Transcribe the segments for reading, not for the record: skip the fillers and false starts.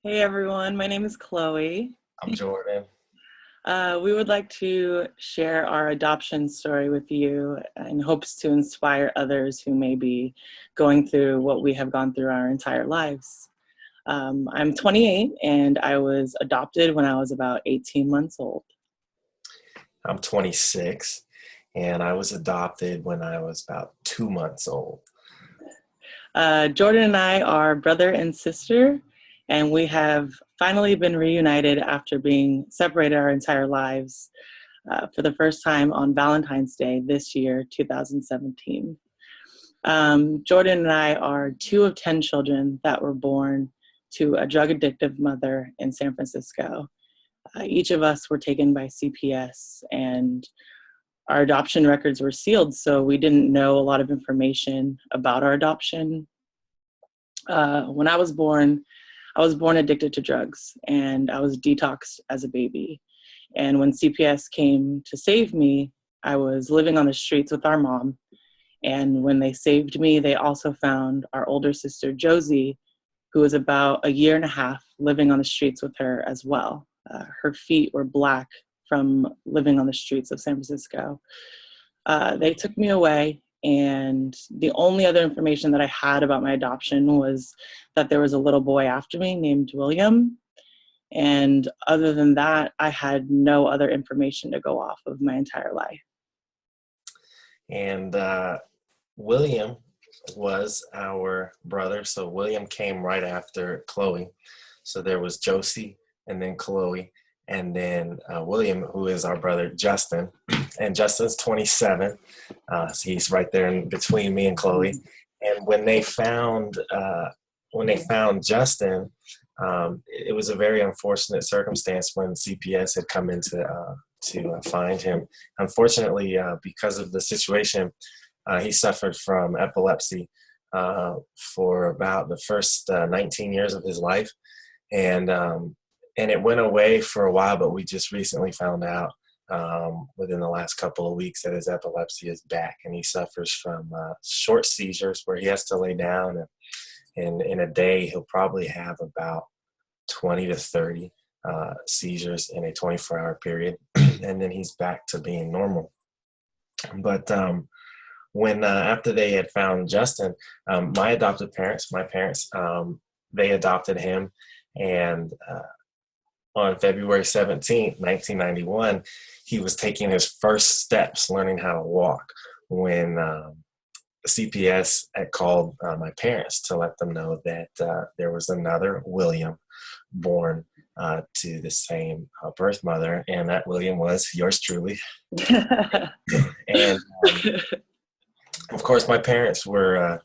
Hey everyone, my name is Chloe. I'm Jordan. We would like to share our adoption story with you in hopes to inspire others who may be going through what we have gone through our entire lives. I'm 28 and I was adopted when I was about 18 months old. I'm 26, and I was adopted when I was about 2 months old. Jordan and I are brother and sister, and we have finally been reunited after being separated our entire lives for the first time on Valentine's Day this year, 2017. Jordan and I are two of 10 children that were born to a drug addictive mother in San Francisco. Each of us were taken by CPS, and our adoption records were sealed, so we didn't know a lot of information about our adoption. When I was born addicted to drugs, and I was detoxed as a baby. And when CPS came to save me, I was living on the streets with our mom. And when they saved me, they also found our older sister, Josie, who was about a year and a half living on the streets with her as well. Her feet were black from living on the streets of San Francisco. They took me away, and the only other information that I had about my adoption was that there was a little boy after me named William. And other than that, I had no other information to go off of my entire life. And William was our brother. So William came right after Chloe. So there was Josie and then Chloe, and then William, who is our brother Justin. And Justin's 27. So he's right there in between me and Chloe. And when they found Justin, it was a very unfortunate circumstance when CPS had come in to find him. Unfortunately, because of the situation, he suffered from epilepsy for about the first 19 years of his life, and it went away for a while. But we just recently found out within the last couple of weeks that his epilepsy is back, and he suffers from short seizures where he has to lay down, and in a day he'll probably have about 20 to 30 seizures in a 24-hour period, and then he's back to being normal. But when after they had found Justin, my parents, they adopted him, and on February 17th, 1991, he was taking his first steps learning how to walk when CPS had called my parents to let them know that there was another William born to the same birth mother, and that William was yours truly. And of course, my parents were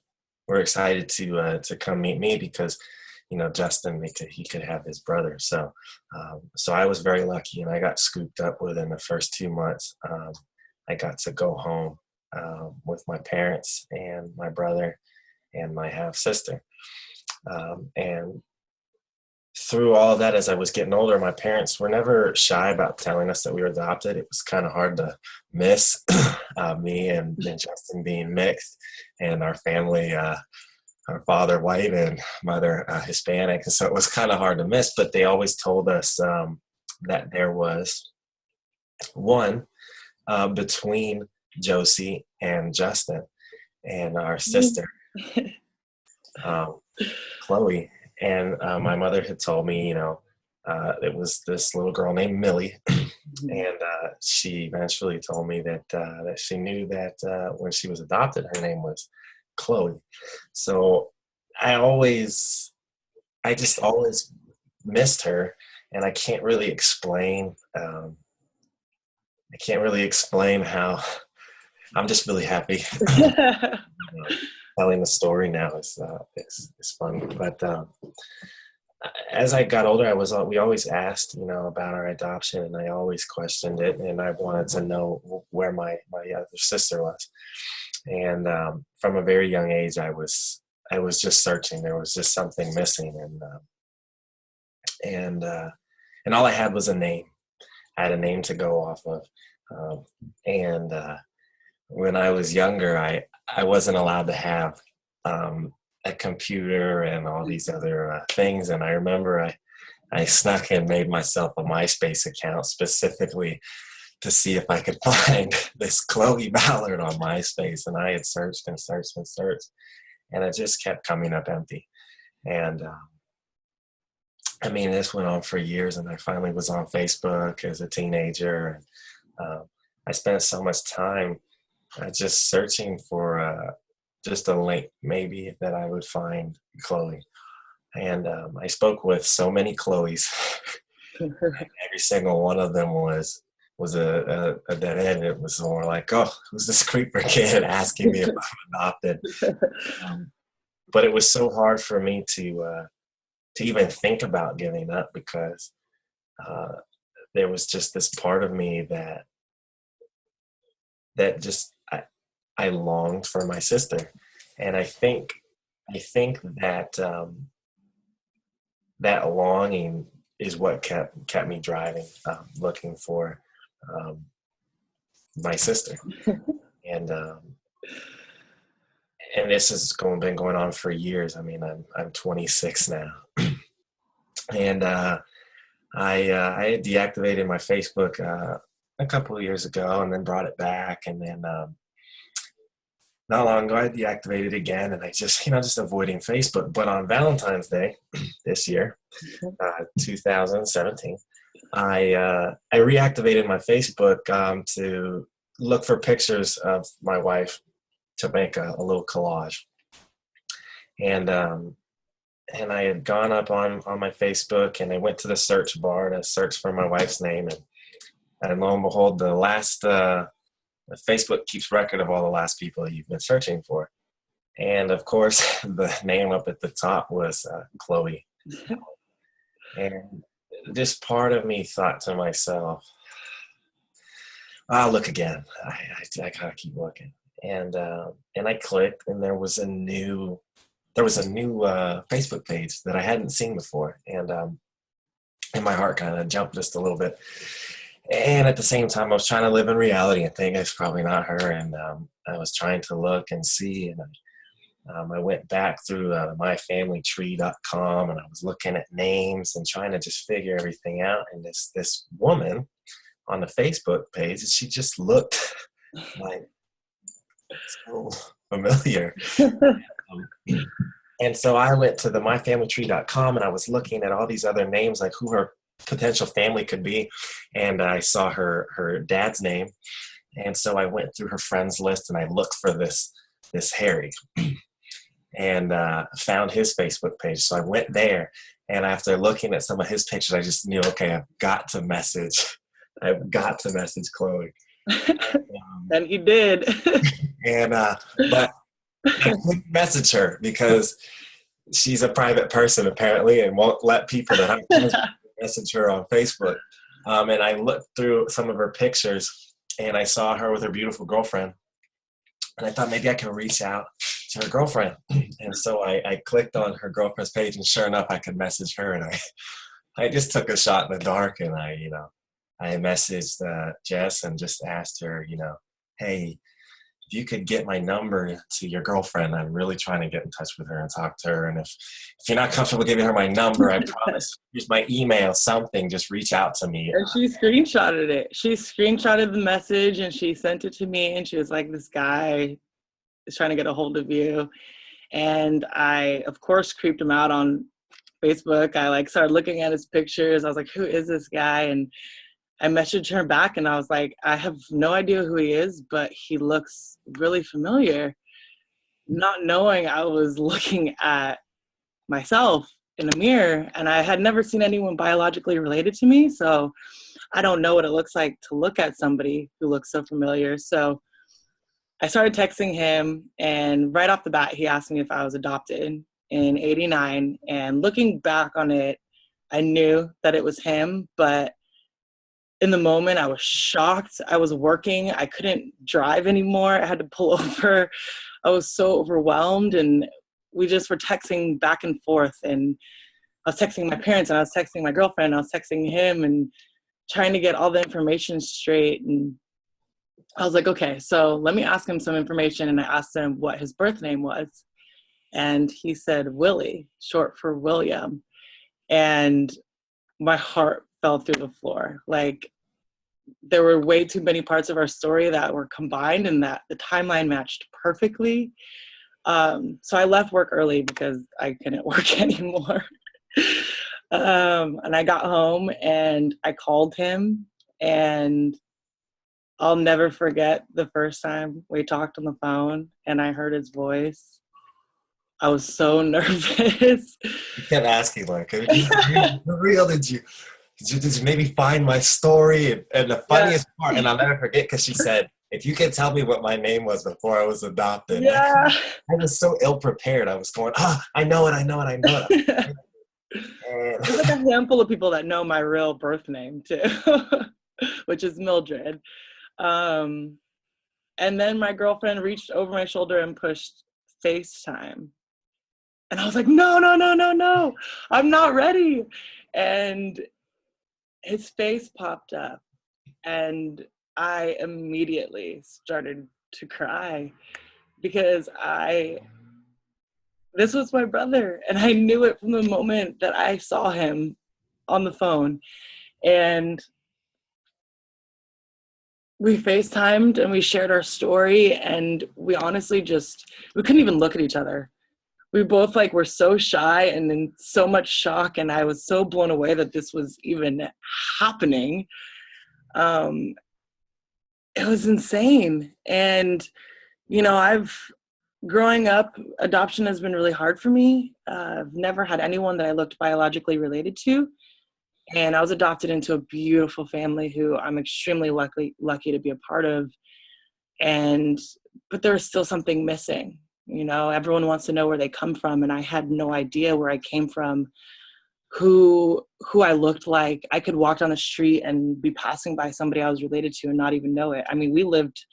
excited to come meet me because, Justin, he could have his brother. So I was very lucky, and I got scooped up within the first 2 months. I got to go home with my parents and my brother and my half sister. And through all of that, as I was getting older, my parents were never shy about telling us that we were adopted. It was kind of hard to miss me and Justin being mixed, and our family, our father white and mother Hispanic. And so it was kind of hard to miss, but they always told us that there was one between Josie and Justin and our sister, Chloe. And my mother had told me, it was this little girl named Millie. And she eventually told me that she knew that when she was adopted, her name was Chloe. So I just always missed her, and I can't really explain. How. I'm just really happy. Telling the story now is fun, but as I got older, we always asked, about our adoption, and I always questioned it, and I wanted to know where my other sister was. And from a very young age, I was just searching. There was just something missing, and all I had was a name. I had a name to go off of, and when I was younger, I wasn't allowed to have a computer and all these other things. And I remember I snuck and made myself a MySpace account specifically to see if I could find this Chloe Ballard on MySpace. And I had searched and searched and searched, and it just kept coming up empty. And I mean, this went on for years, and I finally was on Facebook as a teenager. And I spent so much time just searching for just a link maybe that I would find Chloe. And I spoke with so many Chloes. Every single one of them was a dead end. It was more like, oh, who's this creeper kid asking me if I'm adopted? But it was so hard for me to even think about giving up, because there was just this part of me that just I longed for my sister. And I think that that longing is what kept me driving, looking for my sister. And this has been going on for years. I mean, I'm 26 now. And I had deactivated my Facebook a couple of years ago, and then brought it back. And then not long ago, I deactivated it again, and I just avoiding Facebook. But on Valentine's Day this year, 2017, I reactivated my Facebook to look for pictures of my wife to make a little collage. And I had gone up on my Facebook, and I went to the search bar to search for my wife's name. And lo and behold, the last, Facebook keeps record of all the last people you've been searching for. And of course, the name up at the top was Chloe. And this part of me thought to myself, I'll look again. I gotta keep looking. And I clicked, and there was a new Facebook page that I hadn't seen before. And my heart kind of jumped just a little bit. And at the same time, I was trying to live in reality and think it's probably not her. And I was trying to look and see. And I went back through myfamilytree.com, and I was looking at names and trying to just figure everything out. And this woman on the Facebook page, she just looked like so familiar. And so I went to the myfamilytree.com, and I was looking at all these other names, like who her potential family could be. And I saw her dad's name. And so I went through her friends list, and I looked for this Harry and found his Facebook page. So I went there, and after looking at some of his pictures, I just knew, okay, I've got to message Chloe. And he did. And but I couldn't message her because she's a private person apparently, and won't let people that I'm close with message her on Facebook. And I looked through some of her pictures, and I saw her with her beautiful girlfriend, and I thought maybe I could reach out to her girlfriend. And so I clicked on her girlfriend's page, and sure enough, I could message her. And I just took a shot in the dark, and I messaged Jess and just asked her, hey, if you could get my number to your girlfriend, I'm really trying to get in touch with her and talk to her. And if you're not comfortable giving her my number, I promise, here's my email, something, just reach out to me. And she screenshotted it. She screenshotted the message, and she sent it to me, and she was like, this guy is trying to get a hold of you. And I, of course, creeped him out on Facebook. I started looking at his pictures. I was like, who is this guy? And I messaged her back, and I was like, I have no idea who he is, but he looks really familiar. Not knowing I was looking at myself in a mirror, and I had never seen anyone biologically related to me, so I don't know what it looks like to look at somebody who looks so familiar. So I started texting him, and right off the bat, he asked me if I was adopted in '89. And looking back on it, I knew that it was him, but in the moment, I was shocked. I was working. I couldn't drive anymore. I had to pull over. I was so overwhelmed, and we just were texting back and forth. And I was texting my parents, and I was texting my girlfriend, and I was texting him, and trying to get all the information straight. And I was like, okay, so let me ask him some information. And I asked him what his birth name was. And he said, Willie, short for William. And my heart fell through the floor. Like, there were way too many parts of our story that were combined and that the timeline matched perfectly. So I left work early because I couldn't work anymore. And I got home and I called him, and I'll never forget the first time we talked on the phone and I heard his voice. I was so nervous. You kept asking, like, "Is this real? Did you maybe find my story?" And the funniest part, and I'll never forget, because she said, "If you could tell me what my name was before I was adopted." Yeah. I was so ill prepared. I was going, I know it. There's like a handful of people that know my real birth name too, which is Mildred. And then my girlfriend reached over my shoulder and pushed FaceTime. And I was like, no, I'm not ready. And his face popped up and I immediately started to cry because this was my brother, and I knew it from the moment that I saw him on the phone. And we FaceTimed and we shared our story, and we honestly we couldn't even look at each other. We both were so shy and in so much shock, and I was so blown away that this was even happening. It was insane. And, growing up, adoption has been really hard for me. I've never had anyone that I looked biologically related to. And I was adopted into a beautiful family who I'm extremely lucky to be a part of. But there was still something missing. Everyone wants to know where they come from. And I had no idea where I came from, who I looked like. I could walk down the street and be passing by somebody I was related to and not even know it. I mean, we lived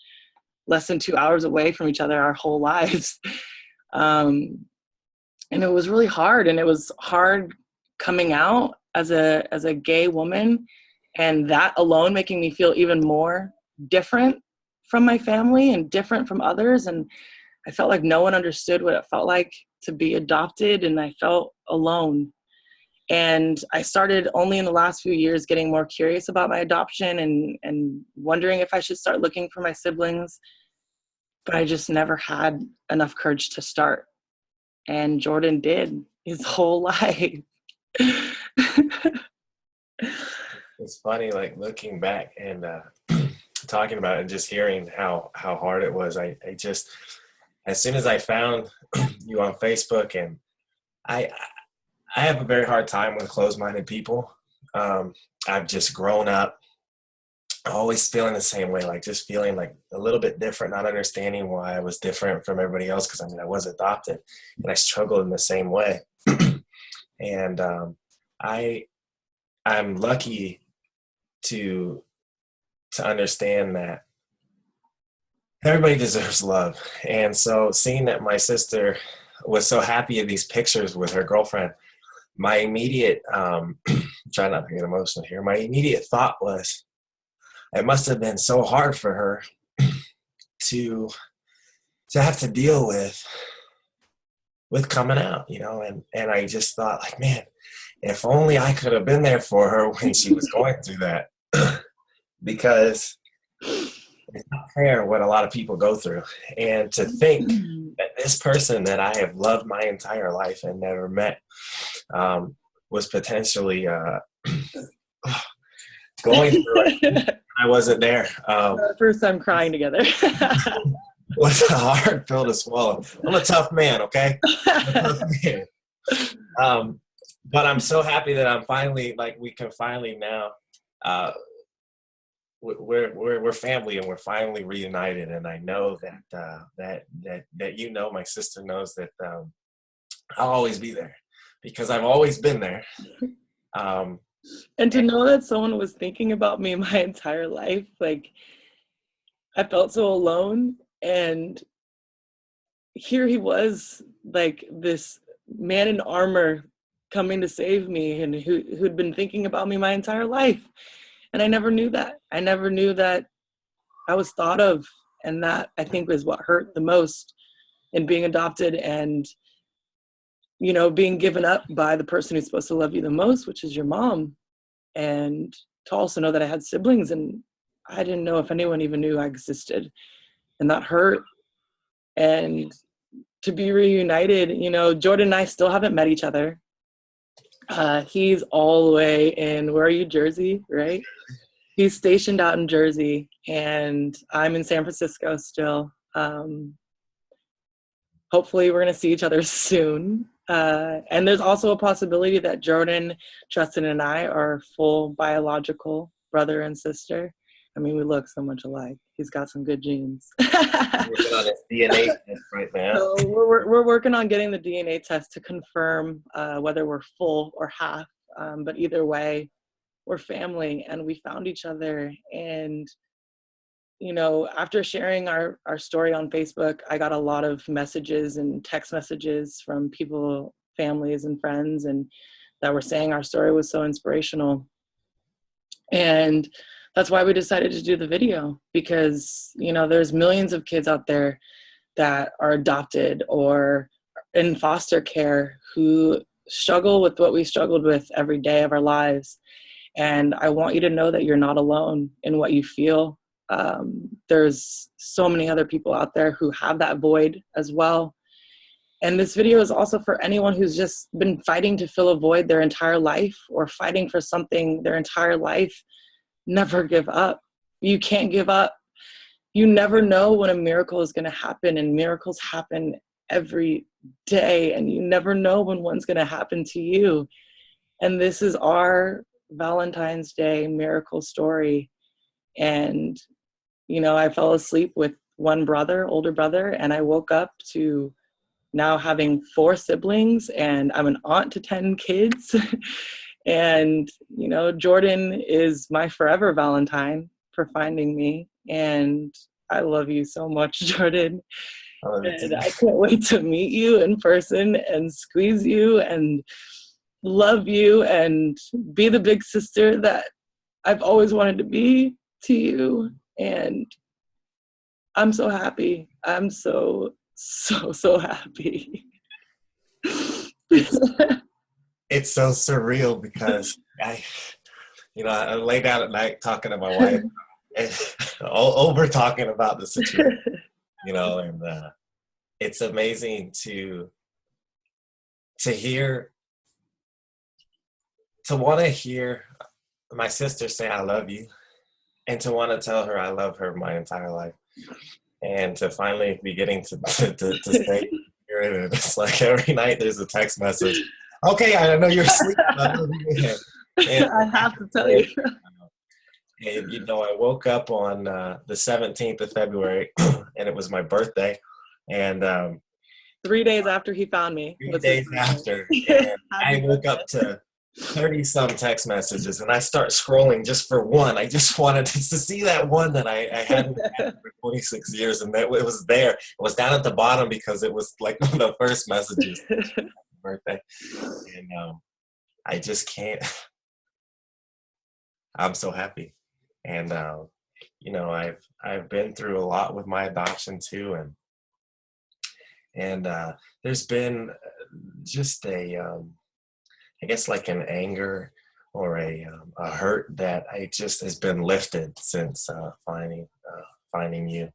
less than 2 hours away from each other our whole lives. And it was really hard. And it was hard coming out as a gay woman, and that alone making me feel even more different from my family and different from others. And I felt like no one understood what it felt like to be adopted, and I felt alone. And I started only in the last few years getting more curious about my adoption and wondering if I should start looking for my siblings. But I just never had enough courage to start. And Jordan did his whole life. It's funny, looking back and talking about it and just hearing how hard it was. I just, as soon as I found you on Facebook, and I have a very hard time with closed-minded people. I've just grown up always feeling the same way, just feeling a little bit different, not understanding why I was different from everybody else, because I was adopted and I struggled in the same way. And I'm lucky to understand that everybody deserves love. And so seeing that my sister was so happy in these pictures with her girlfriend, my immediate try not to get emotional here, my immediate thought was, it must have been so hard for her to have to deal with coming out, and I just thought, man, if only I could have been there for her when she was going through that, because it's not fair what a lot of people go through. And to think that this person that I have loved my entire life and never met was potentially going through it. I wasn't there. First time crying together. Was a hard pill to swallow. I'm a tough man, okay? I'm a tough man. But I'm so happy that I'm finally, we can finally now, we're family, and we're finally reunited. And I know that my sister knows that I'll always be there, because I've always been there. And to know that someone was thinking about me my entire life, I felt so alone. And here he was, this man in armor coming to save me, and who'd been thinking about me my entire life. And I never knew that. I never knew that I was thought of. And that, I think, was what hurt the most in being adopted. And you know, being given up by the person who's supposed to love you the most, which is your mom. And to also know that I had siblings and I didn't know if anyone even knew I existed. And that hurt. And to be reunited, you know, Jordan and I still haven't met each other. He's all the way in, where are you, Jersey, right? He's stationed out in Jersey, and I'm in San Francisco still. Hopefully we're going to see each other soon. And there's also a possibility that Jordan, Justin, and I are full biological brother and sister. I mean, we look so much alike. He's got some good genes. We're working on his DNA test right now. So we're working on getting the DNA test to confirm whether we're full or half. But either way, we're family, and we found each other. And you know, after sharing our story on Facebook, I got a lot of messages and text messages from people, families and friends, and that were saying our story was so inspirational. And that's why we decided to do the video, because, you know, there's millions of kids out there that are adopted or in foster care who struggle with what we struggled with every day of our lives. And I want you to know that you're not alone in what you feel. There's so many other people out there who have that void as well. And this video is also for anyone who's just been fighting to fill a void their entire life, or fighting for something their entire life. Never give up. You can't give up. You never know when a miracle is going to happen, and miracles happen every day, and you never know when one's going to happen to you. And this is our Valentine's Day miracle story. And you know, I fell asleep with one brother, older brother, and I woke up to now having 4 siblings, and I'm an aunt to 10 kids. And, you know, Jordan is my forever Valentine for finding me. And I love you so much, Jordan. And I can't wait to meet you in person and squeeze you and love you and be the big sister that I've always wanted to be to you. And I'm so happy. I'm so happy. It's so surreal because I lay down at night talking to my wife and over talking about the situation, you know, and it's amazing to want to hear my sister say I love you, and to want to tell her I love her my entire life, and to finally be getting to say it. It's like every night there's a text message. Okay, I know you're asleep. And I have to tell you. And, you know, I woke up on the 17th of February, and it was my birthday. And 3 days after he found me. 3 days after. And I woke up to 30-some text messages, and I start scrolling just for one. I just wanted to see that one that I hadn't had for 26 years, and that it was there. It was down at the bottom because it was like one of the first messages. Birthday. And I just can't. I'm so happy. And you know, I've been through a lot with my adoption too, and there's been just a I guess like an anger or a hurt that I just has been lifted since finding you.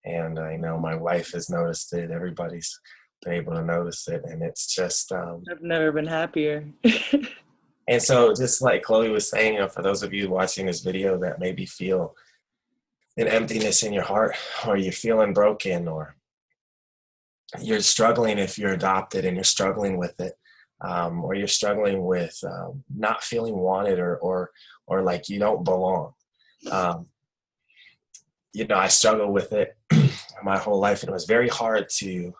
And I know my wife has noticed it. Everybody's been able to notice it, and it's just I've never been happier. And so, just like Chloe was saying, you know, for those of you watching this video that maybe feel an emptiness in your heart, or you're feeling broken, or you're struggling if you're adopted and you're struggling with it, or you're struggling with not feeling wanted, or like you don't belong. You know, I struggled with it my whole life, and it was very hard to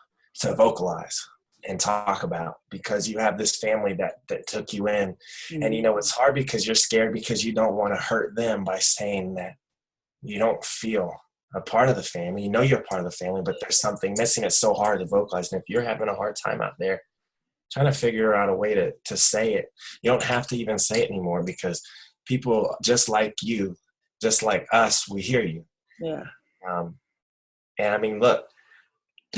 vocalize and talk about, because you have this family that took you in. Mm-hmm. And you know, it's hard because you're scared, because you don't want to hurt them by saying that you don't feel a part of the family. You know you're part of the family, but there's something missing. It's so hard to vocalize. And if you're having a hard time out there trying to figure out a way to say it, you don't have to even say it anymore, because people just like you, just like us, we hear you. Yeah. And I mean, look,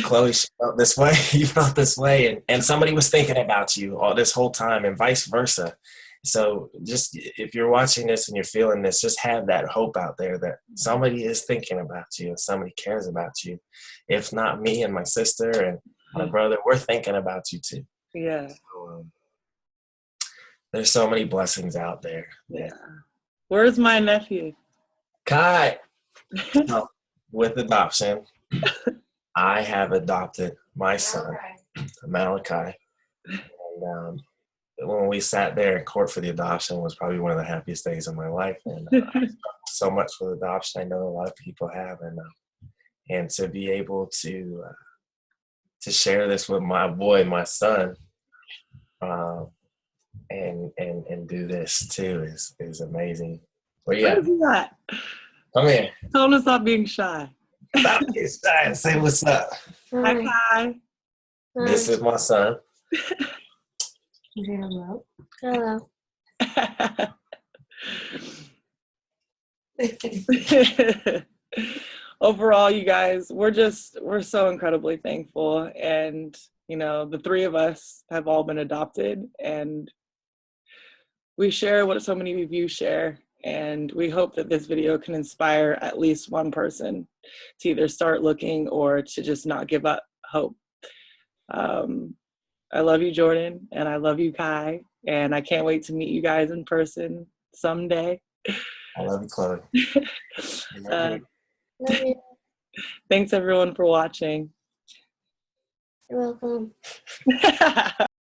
Chloe, she felt this way, you felt this way, and somebody was thinking about you all this whole time, and vice versa. So just if you're watching this and you're feeling this, just have that hope out there that somebody is thinking about you and somebody cares about you. If not me and my sister and my brother, we're thinking about you too. Yeah. So, there's so many blessings out there. Yeah. Where's my nephew? Kai. So, with adoption, I have adopted my son, Malachi. And when we sat there in court for the adoption was probably one of the happiest days of my life. And I struggled so much with adoption. I know a lot of people have. And to be able to share this with my boy, my son, and do this too is amazing. But yeah, come here. Tell him to stop being shy. Stop being shy and say what's up. Hi, Kai. This is my son. Hello. Hello. Overall, you guys, we're so incredibly thankful. And, you know, the three of us have all been adopted, and we share what so many of you share. And we hope that this video can inspire at least one person to either start looking or to just not give up hope. I love you, Jordan, and I love you, Kai, and I can't wait to meet you guys in person someday. I love you, Chloe. Love you. Thanks, everyone, for watching. You're welcome.